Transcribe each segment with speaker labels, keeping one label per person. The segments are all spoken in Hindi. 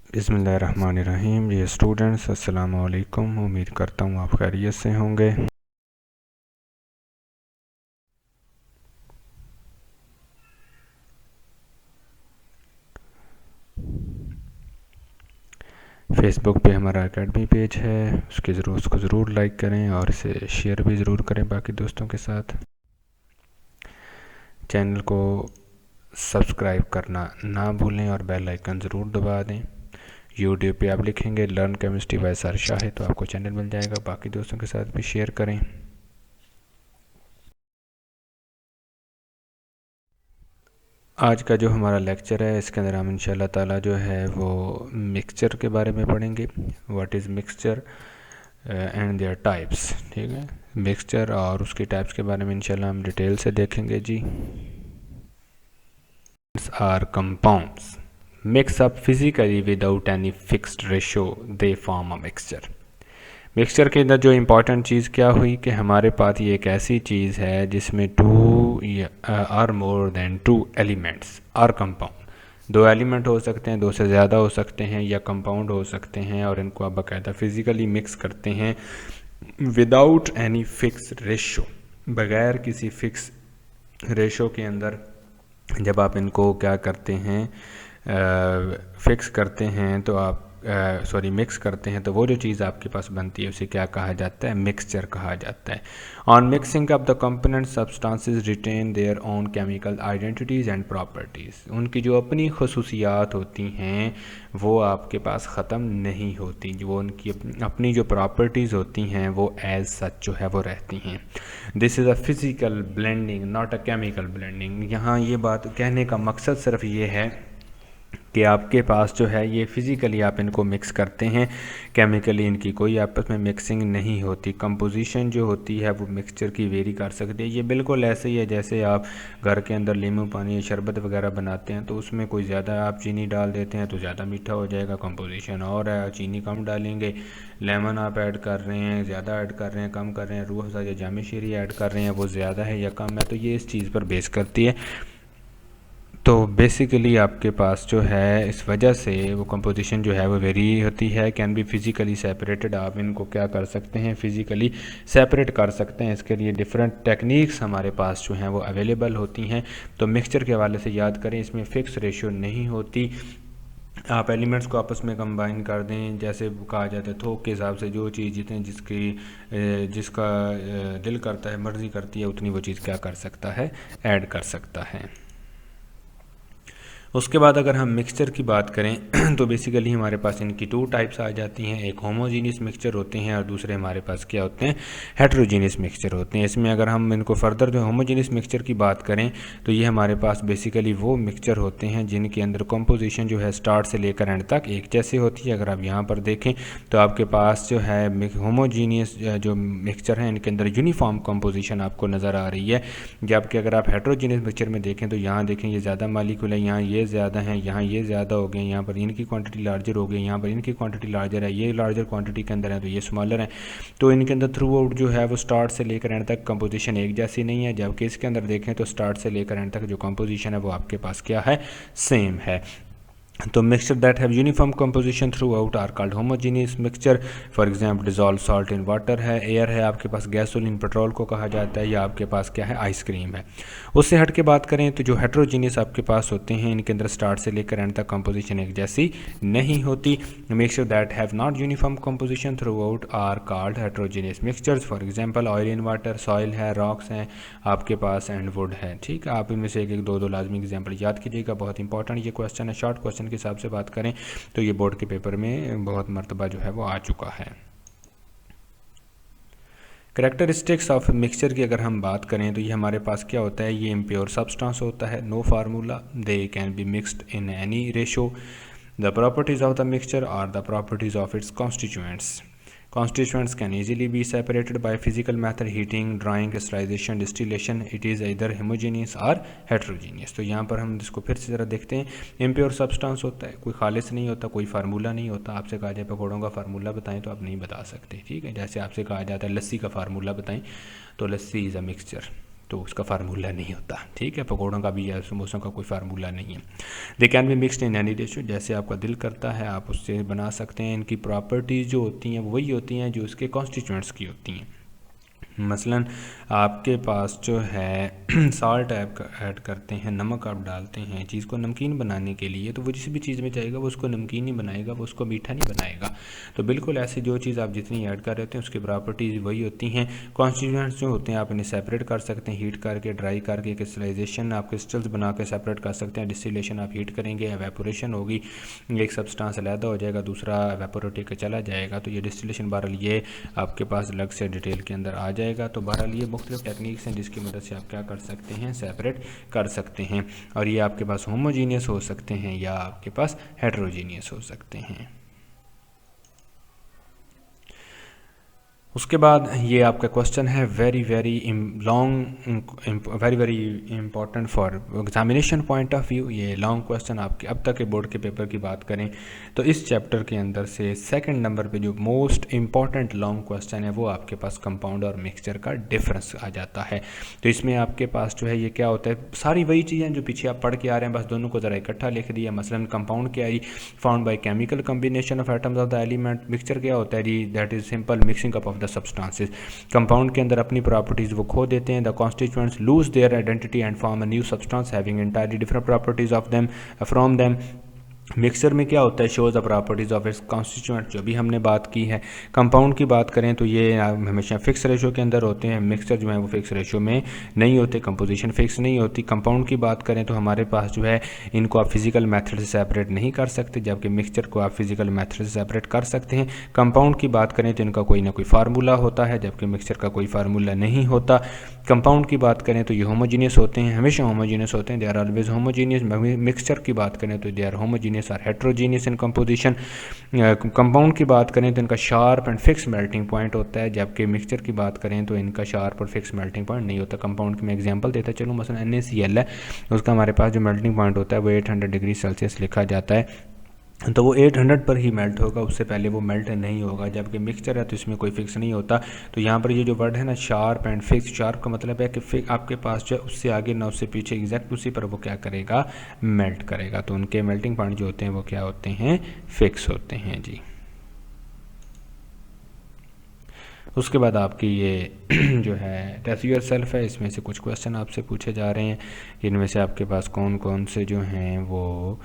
Speaker 1: बिस्मिल्लाहिर्रहमानिर्रहीम। ये स्टूडेंट्स अस्सलाम वालेकुम, उम्मीद करता हूँ आप खैरियत से होंगे। फेसबुक पे हमारा एकेडमी पेज है, उसको ज़रूर लाइक करें और इसे शेयर भी ज़रूर करें बाकी दोस्तों के साथ। चैनल को सब्सक्राइब करना ना भूलें और बेल आइकन ज़रूर दबा दें। यूट्यूब पे आप लिखेंगे learn chemistry bye sir Shahid तो आपको चैनल मिल जाएगा, बाकी दोस्तों के साथ भी शेयर करें। आज का जो हमारा लेक्चर है इसके अंदर हम इंशाल्लाह ताला जो है वो मिक्सचर के बारे में पढ़ेंगे। What is mixture and there types. ठीक है, मिक्सचर और उसकी टाइप्स के बारे में इंशाल्लाह हम डिटेल से देखेंगे जी। Are compounds mix up physically without any fixed ratio they form a mixture. Mixture के अंदर जो इम्पॉर्टेंट चीज़ क्या हुई कि हमारे पास ये एक ऐसी चीज़ है जिसमें two or more than two elements are compound. दो एलिमेंट हो सकते हैं, दो से ज़्यादा हो सकते हैं या कंपाउंड हो सकते हैं, और इनको आप बाकायदा फिज़िकली मिक्स करते हैं विदाउट एनी फिक्स रेशो, बग़ैर किसी फिक्स रेशो के अंदर। जब आप इनको क्या करते हैं, फिक्स करते हैं तो आप मिक्स करते हैं तो वो जो चीज़ आपके पास बनती है उसे क्या कहा जाता है, मिक्सचर कहा जाता है। On mixing up the component substances retain their own chemical identities and properties. उनकी जो अपनी खसूसियात होती हैं वो आपके पास ख़त्म नहीं होती, वो उनकी अपनी जो प्रॉपर्टीज़ होती हैं वो एज सच जो है वो रहती हैं। This is a physical blending not a chemical blending. यहाँ ये बात कहने का मकसद सिर्फ ये है कि आपके पास जो है ये फ़िज़िकली आप इनको मिक्स करते हैं, केमिकली इनकी कोई आपस में मिक्सिंग नहीं होती। कंपोजिशन जो होती है वो मिक्सचर की वेरी कर सकती है। ये बिल्कुल ऐसे ही है जैसे आप घर के अंदर नींबू पानी शरबत वगैरह बनाते हैं तो उसमें कोई ज़्यादा आप चीनी डाल देते हैं तो ज़्यादा मीठा हो जाएगा, कंपोजिशन और है। चीनी कम डालेंगे, लेमन आप ऐड कर रहे हैं, ज़्यादा ऐड कर रहे हैं, कम कर रहे हैं, रूह अफ़ज़ा या जाम शीरी ऐड कर रहे हैं, वो ज़्यादा है या कम है, तो ये इस चीज़ पर बेस करती है। तो बेसिकली आपके पास जो है इस वजह से वो कंपोजिशन जो है वो वेरी होती है। कैन बी फिज़िकली सेपरेटेड, आप इनको क्या कर सकते हैं, फ़िज़िकली सेपरेट कर सकते हैं। इसके लिए डिफरेंट टेक्निक्स हमारे पास जो हैं वो अवेलेबल होती हैं। तो मिक्सचर के हवाले से याद करें, इसमें फ़िक्स रेशियो नहीं होती। आप एलिमेंट्स को आपस में कंबाइन कर दें, जैसे कहा जाता है थोक के हिसाब से जो चीज़ जितने जिसका दिल करता है, मर्ज़ी करती है, उतनी वो चीज़ क्या कर सकता है, ऐड कर सकता है। उसके बाद अगर हम मिक्सचर की बात करें तो बेसिकली हमारे पास इनकी टू टाइप्स आ जाती हैं। एक होमोजीनियस मिक्सचर होते हैं और दूसरे हमारे पास क्या होते हैं, हेट्रोजीनियस मिक्सचर होते हैं। इसमें अगर हम इनको फर्दर जो होमोजीनियस मिक्सचर की बात करें तो ये हमारे पास बेसिकली वो मिक्सचर होते हैं जिनके अंदर कंपोजिशन जो है स्टार्ट से लेकर एंड तक एक जैसी होती है। अगर आप यहाँ पर देखें तो आपके पास जो है होमोजीनियस जो मिक्सचर है इनके अंदर यूनिफॉर्म कंपोजिशन आपको नज़र आ रही है, जबकि अगर आप हेट्रोजीनियस मिक्सचर में देखें तो यहाँ देखें ये ज़्यादा मालिक्यूल है, यहाँ ये ज़्यादा हैं, यहाँ ये ज़्यादा हो गए, यहाँ पर इनकी क्वांटिटी लार्जर हो गई, यहाँ पर इनकी क्वांटिटी लार्जर है, ये लार्जर क्वांटिटी के अंदर है तो ये स्मॉलर है। तो इनके अंदर थ्रू आउट जो है वो स्टार्ट से लेकर एंड तक कंपोजिशन एक जैसी नहीं है, जबकि इसके अंदर देखें तो स्टार्ट से लेकर एंड तक जो कंपोजिशन है वो आपके पास क्या है, सेम है। तो mixture that have uniform composition throughout are called homogeneous mixture. For example dissolve salt in water है, एयर है, आपके पास गैसोलीन पेट्रोल को कहा जाता है, या आपके पास क्या है, आइसक्रीम है। उससे हट के बात करें तो जो हेट्रोजीनियस आपके पास होते हैं इनके अंदर स्टार्ट से लेकर एंड तक कंपोजिशन एक जैसी नहीं होती। Mixture that have not uniform composition throughout are called heterogeneous mixtures. For example oil in water, soil है, रॉक्स हैं आपके पास, एंड वुड है। ठीक है, आप इनमें से एक एक दो लाजमी एग्जाम्पल याद कीजिएगा, बहुत इंपॉर्टेंट ये क्वेश्चन है। शॉर्ट क्वेश्चन के हिसाब से बात करें तो ये बोर्ड के पेपर में बहुत मरतबा जो है वो आ चुका है। करेक्टरिस्टिक्स ऑफ मिक्सचर की अगर हम बात करें तो ये हमारे पास क्या होता है, ये इम्प्योर सब्सटेंस होता है, no formula, they can be mixed in any ratio. The properties of the mixture are the properties of its constituents. Constituents can easily be separated by physical method, heating, drying, crystallization, distillation. It is either homogeneous or heterogeneous. तो यहाँ पर हम इसको फिर से ज़रा देखते हैं। इम्प्योर सब्सटेंस होता है, कोई खालिस नहीं होता, कोई फार्मूला नहीं होता। आपसे कहा जाए पकौड़ों का फार्मूला बताएं तो आप नहीं बता सकते। ठीक है, जैसे आपसे कहा जाता है लस्सी का फार्मूला बताएं तो लस्सी इज़ अ मिक्सचर। तो उसका फार्मूला नहीं होता, ठीक है। पकौड़ों का भी या समोसों का कोई फार्मूला नहीं है। दे can be mixed in any ratio, जैसे आपका दिल करता है आप उससे बना सकते हैं। इनकी प्रॉपर्टीज़ जो होती हैं वही होती हैं जो इसके कॉन्स्टिट्यूएंट्स की होती हैं। मसलन आपके पास जो है साल्ट ऐड करते हैं, नमक आप डालते हैं चीज़ को नमकीन बनाने के लिए, तो वो जिस भी चीज़ में जाएगा वो उसको नमकीन ही बनाएगा, वो उसको मीठा नहीं बनाएगा। तो बिल्कुल ऐसे जो चीज़ आप जितनी ऐड कर रहे होते हैं उसकी प्रॉपर्टीज़ वही होती हैं। कॉन्स्टिट्यूएंट्स जो होते हैं आप इन्हें सेपरेट कर सकते हैं हीट करके, ड्राई करके। क्रिस्टलाइजेशन आप क्रिस्टल्स बना के सेपरेट कर सकते हैं। डिस्टिलेशन आप हीट करेंगे, एवेपोरेशन होगी, एक सब्सटेंस अलहदा हो जाएगा, दूसरा एवेपोरेट होकर चला जाएगा। तो ये डिस्टिलेशन बहरहाल ये आपके पास अलग से डिटेल के अंदर आ जाएगा। तो बहरहाल ये मुख्तलिफ टेक्निक्स हैं जिसकी मदद से आप क्या कर सकते हैं, सेपरेट कर सकते हैं। और ये आपके पास होमोजीनियस हो सकते हैं या आपके पास हेट्रोजीनियस हो सकते हैं। उसके बाद ये आपका क्वेश्चन है very very important for examination point of view. ये लॉन्ग क्वेश्चन आपके अब तक के बोर्ड के पेपर की बात करें तो इस चैप्टर के अंदर से सेकंड नंबर पे जो मोस्ट इंपॉर्टेंट लॉन्ग क्वेश्चन है वो आपके पास कंपाउंड और मिक्सचर का डिफरेंस आ जाता है। तो इसमें आपके पास जो है ये क्या होता है, सारी वही चीज़ें जो पीछे आप पढ़ के आ रहे हैं, बस दोनों को ज़रा इकट्ठा लिख दिया। मसलन कंपाउंड क्या है जी, found by chemical combination of atoms of the element. Mixture क्या होता है जी, that is simple mixing up of the substances. Compound के अंदर अपनी प्रॉपर्टीज वो खो देते हैं। The constituents lose their identity and form a new substance having entirely different properties of them from them. Mixture में क्या होता है, shows the properties of its constituent, जो भी हमने बात की है। कंपाउंड की बात करें तो ये हमेशा फिक्स रेशो के अंदर होते हैं। मिक्सचर जो है वो फिक्स रेशो में नहीं होते, कंपोजिशन फिक्स नहीं होती। कंपाउंड की बात करें तो हमारे पास जो है इनको आप फिजिकल मेथड से सेपरेट नहीं कर सकते, जबकि मिक्सचर को आप फिजिकल मेथड से सेपरेट कर सकते हैं। कंपाउंड की बात करें तो इनका कोई ना कोई फार्मूला होता है, जबकि मिक्सचर का कोई फार्मूला नहीं होता। कंपाउंड की बात करें तो ये होमोजीनियस होते हैं, हमेशा होमोजीनियस होते हैं, they are always homogeneous. Mixture की बात करें तो दे आर होमोजीनियस और हेट्रोजीनियस इन कंपोजिशन। कंपाउंड की बात करें तो इनका sharp and fix melting point होता है, जबकि मिक्सचर की बात करें तो इनका शार्प और फिक्स मेल्टिंग पॉइंट नहीं होता। कंपाउंड की मैं एग्जांपल देता चलूँ, मसलन NaCl है, उसका हमारे पास जो मेल्टिंग पॉइंट होता है वो 800 डिग्री सेल्सियस लिखा जाता है, तो वो 800 पर ही मेल्ट होगा, उससे पहले वो मेल्ट नहीं होगा। जबकि मिक्सचर है तो इसमें कोई फिक्स नहीं होता। तो यहाँ पर ये जो वर्ड है ना शार्प एंड फिक्स, शार्प का मतलब है कि आपके पास जो है उससे आगे ना उससे पीछे एग्जैक्ट उसी पर वो क्या करेगा, मेल्ट करेगा। तो उनके मेल्टिंग पॉइंट जो होते हैं वो क्या होते हैं, फिक्स होते हैं जी। उसके बाद आपकी ये जो है टेस्ट योरसेल्फ है, इसमें से कुछ क्वेश्चन आपसे पूछे जा रहे हैं। इनमें से आपके पास कौन कौन से जो हैं वो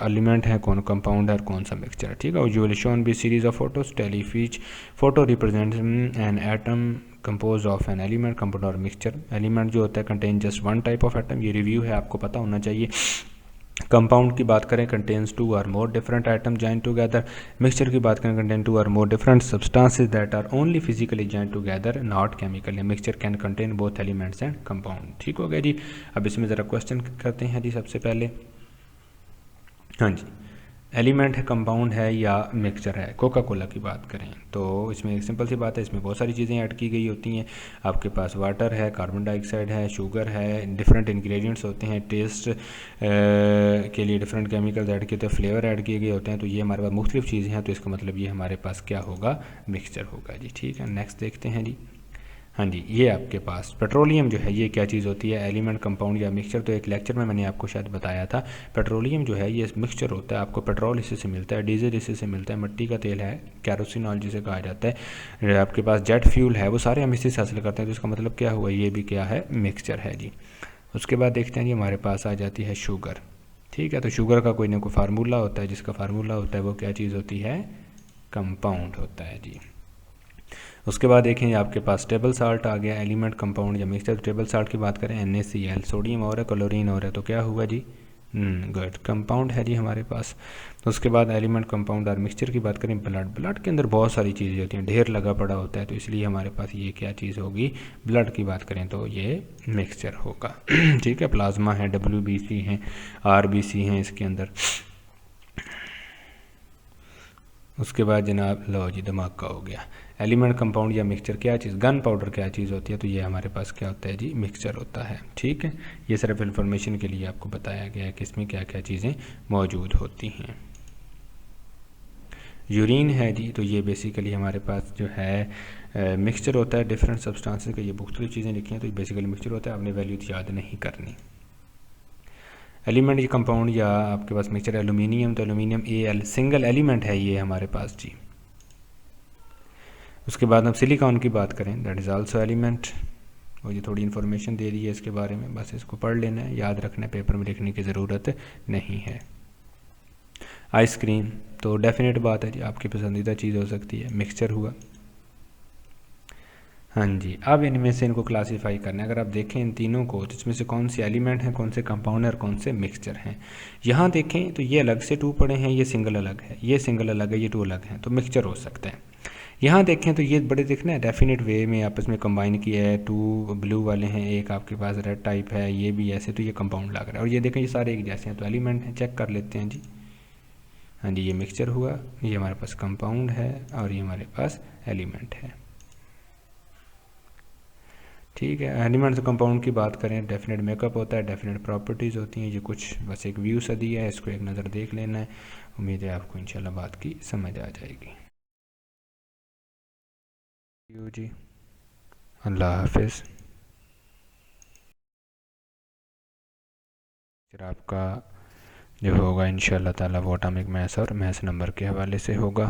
Speaker 1: एलिमेंट है, कौन कंपाउंड है और कौन सा मिक्सचर है, ठीक है। Usually shown be series of photos टेलीफ each photo represents an atom composed of an element. Compound और मिक्सचर, एलिमेंट जो होता है contain just one type of atom, ये रिव्यू है, आपको पता होना चाहिए। कंपाउंड की बात करें कंटेन्स 2 और more different item joint together. Mixture की बात करें कंटेन 2 और more different substances that are only physically joint together not chemically. Mixture can contain both elements and compound, ठीक हो गया जी। अब इसमें ज़रा क्वेश्चन करते हैं जी। सबसे पहले हाँ जी, एलिमेंट है, कंपाउंड है या मिक्सचर है। कोका कोला की बात करें तो इसमें एक सिंपल सी बात है, इसमें बहुत सारी चीज़ें ऐड की गई होती हैं। आपके पास वाटर है, कार्बन डाइऑक्साइड है, शुगर है, डिफरेंट इंग्रेडिएंट्स होते हैं, टेस्ट के लिए डिफरेंट केमिकल्स ऐड किए होते हैं, फ्लेवर ऐड किए गए होते हैं। तो ये हमारे पास मुख्तलिफ चीज़ें हैं, तो इसका मतलब ये हमारे पास क्या होगा, मिक्सचर होगा जी, ठीक है। नेक्स्ट देखते हैं जी। हाँ जी, ये आपके पास पेट्रोलियम जो है ये क्या चीज़ होती है, एलिमेंट, कंपाउंड या मिक्सचर। तो एक लेक्चर में मैंने आपको शायद बताया था, पेट्रोलियम जो है ये मिक्सचर होता है। आपको पेट्रोल इसी से मिलता है, डीजल इसी से मिलता है, मिट्टी का तेल है, कैरोसिनॉल जिसे कहा जाता है, आपके पास जेट फ्यूल है, वो सारे हम इसी से हासिल करते हैं। तो इसका मतलब क्या हुआ, ये भी क्या है, मिक्सचर है जी। उसके बाद देखते हैं जी, हमारे पास आ जाती है शुगर, ठीक है। तो शुगर का कोई ना कोई फार्मूला होता है, जिसका फार्मूला होता है वो क्या चीज़ होती है, कंपाउंड होता है जी। उसके बाद देखें आपके पास टेबल साल्ट आ गया, एलिमेंट, कंपाउंड या मिक्सचर। टेबल साल्ट की बात करें NaCl, सोडियम और है, क्लोरीन और है, तो क्या हुआ जी, गुड, कंपाउंड है जी हमारे पास। तो उसके बाद एलिमेंट, कंपाउंड और मिक्सचर की बात करें, ब्लड के अंदर बहुत सारी चीज़ें होती हैं, ढेर लगा पड़ा होता है, तो इसलिए हमारे पास ये क्या चीज़ होगी, ब्लड की बात करें तो ये मिक्सचर होगा ठीक है। प्लाज्मा है, WBC हैं, RBC हैं इसके अंदर। उसके बाद जनाब लो जी, धमाका हो गया। एलिमेंट, कंपाउंड या मिक्सचर क्या चीज़, गन पाउडर क्या चीज़ होती है, तो ये हमारे पास क्या होता है जी, मिक्सचर होता है, ठीक है। ये सिर्फ इन्फॉर्मेशन के लिए आपको बताया गया है कि इसमें क्या क्या चीज़ें मौजूद होती हैं। यूरिन है जी, तो ये बेसिकली हमारे पास जो है मिक्सचर होता है डिफरेंट सब्सटेंसेस का, ये मुख्तलिफ चीज़ें लिखी हैं, तो बेसिकली मिक्सचर होता है, आपने वैल्यू याद नहीं करनी। एलिमेंट या कंपाउंड या आपके पास मिक्सचर एलुमिनियम, तो एलुमिनियम Al सिंगल एलिमेंट है ये हमारे पास जी। उसके बाद हम सिलिकॉन की बात करें, दैट इज़ आल्सो एलिमेंट, और ये थोड़ी इन्फॉर्मेशन दे दी है इसके बारे में, बस इसको पढ़ लेना है, याद रखना है, पेपर में लिखने की ज़रूरत नहीं है। आइसक्रीम तो डेफिनेट बात है जी, आपकी पसंदीदा चीज़ हो सकती है, मिक्सचर हुआ। हाँ जी, अब इनमें से इनको क्लासीफाई करना है। अगर आप देखें इन तीनों को, तो इसमें से कौन से एलिमेंट हैं, कौन से कंपाउंड और कौन से मिक्सचर हैं। यहाँ देखें तो ये अलग से टू पड़े हैं, ये सिंगल अलग है, ये सिंगल अलग है, ये टू अलग हैं, तो मिक्सचर हो सकता है। यहाँ देखें तो ये बड़े देखना है डेफिनेट वे में आपस में कंबाइन किया है, टू ब्लू वाले हैं, एक आपके पास रेड टाइप है, ये भी ऐसे, तो ये कंपाउंड लग रहा है। और ये देखें ये सारे एक जैसे हैं, तो एलिमेंट हैं, चेक कर लेते हैं जी। हाँ जी, ये मिक्सचर हुआ, ये हमारे पास कंपाउंड है, और ये हमारे पास एलिमेंट है। ठीक है, एलिमेंट्स कंपाउंड की बात करें, डेफिनेट मेकअप होता है, डेफिनेट प्रॉपर्टीज़ होती हैं, ये कुछ बस एक व्यू सा दिया है, इसको एक नज़र देख लेना है। उम्मीद है आपको इंशाल्लाह बात की समझ आ जाएगी। जी, अल्लाह हाफिज़। फिर आपका जो होगा इंशाल्लाह ताला वो एटॉमिक मैथ्स और मैथ्स नंबर के हवाले से होगा।